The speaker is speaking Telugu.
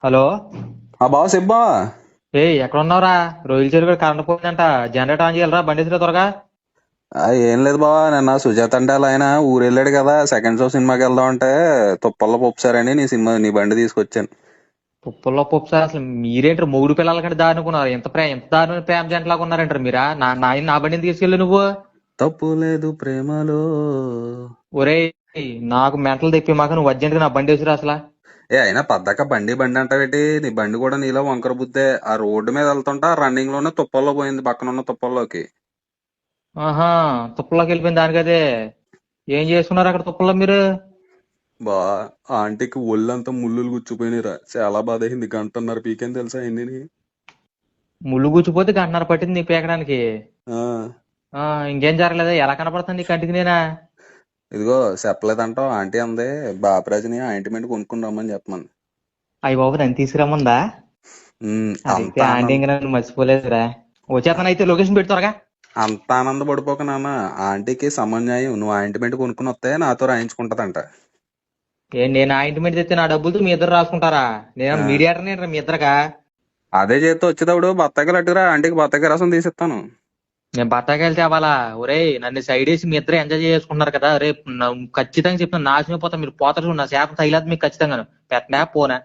హలో. ఆ బావ సిబ్బా. ఎక్కడ ఉన్నావురా? రొయ్యల చెరువు కూడా కరెంట్ పోయిందంట. జనరేటర్ ఆన్ చేయాలరా, బండి ఎత్తురా త్వరగా. ఏం లేదు బావ, నిన్న సుజాత అంటే అలా ఆయన ఊరు వెళ్ళాడు కదా, సెకండ్ షో సినిమాకి వెళ్దాం అంటే తుప్పల్లో పప్పుసారని నీ బండి తీసుకొచ్చాను. పుప్పుల్లో పప్పు సార్, అసలు మీరేంటారు మొగుడు పిల్లల కంటే దారుణుకున్నారు? ఎంత దారుణ ప్రేమ జంటలాగా ఉన్నారంటారు మీరా? నా బండిని తీసుకెళ్ళి నువ్వు. తప్పు లేదు ప్రేమలో. ఒరేయ్, నాకు మెంటలు తెప్పి మాకు నువ్వు అర్జెంట్గా నా బండి వేసిరా అసలు. అయినా పద్దాక బండి బండి అంటావేటి? నీ బండి కూడా నీలో వంకర బుద్ధే. ఆ రోడ్డు మీద వెళ్తుంటా రన్నింగ్ లోనే తుప్పల్లో పోయింది, పక్కన ఉన్న తుప్పల్లోకి. ఆహా, తుప్పల్లోకి వెళ్ళిపోయింది దానికదే. ఏం చేసుకున్నారు అక్కడ తుప్పల్లో మీరు? బా, ఆ ఆంటీకి ఒళ్ళంతా ముళ్ళులు గుచ్చిపోయినాయిరా, చాలా బాధ అయింది. గంటన్నర పీకేం తెలుసా అయింది. ముళ్ళు గుచ్చిపోతే గంటన్నర పట్టింది నీకు పీకడానికి? ఆ, ఆ, ఇంకేం జరగలేదా? ఎలా కనపడుతుంది నీ కంటికి నేనా? ఇదిగో చెప్పలేదంటావు, ఆంటీ అందే బాపరాజుని ఆయింట్మెంట్ కొనుక్కుని రమ్మని చెప్పమని. అయ్య బాబు, నన్ను తీసుకురమ్మందా? అంత అదైతే ఆంటీ ఇంకా నన్ను మర్చిపోలేదురా. వచ్చేతను అయితే లొకేషన్ పెట్టి త్వరగా. అంత ఆనందపడిపోక నాన్న. ఆంటీకి సమన్యాయం, నువ్వు ఆయింట్మెంట్ కొనుక్కుని వస్తే నాతో రాయించుకుంటదంట. నేను ఆయింట్మెంట్ తెస్తే నా డబ్బులతో మీ ఇద్దరు రాసుకుంటారా? నేను ఆ, మీడియాటర్ని మీ ఇద్దరుగా. అదే చేస్తే వచ్చేటప్పుడు బత్తాయికాయలు అట్టుకురా, ఆంటీకి బత్తాయికాయ రసం తీసిస్తాను. నేను బత్తాకాయలు తేవాలా? ఒరేయ్, నన్ను సైడ్ వేసి మీ ఇద్దరు ఎంజాయ్ చేసుకుంటున్నారు కదా. రేపు ఖచ్చితంగా చెప్తాను, నాశనం అయిపోతా. మీరు పోతారు చూడు, నా శాప తగిలేదు మీకు ఖచ్చితంగా. పెట్టనా పోనా?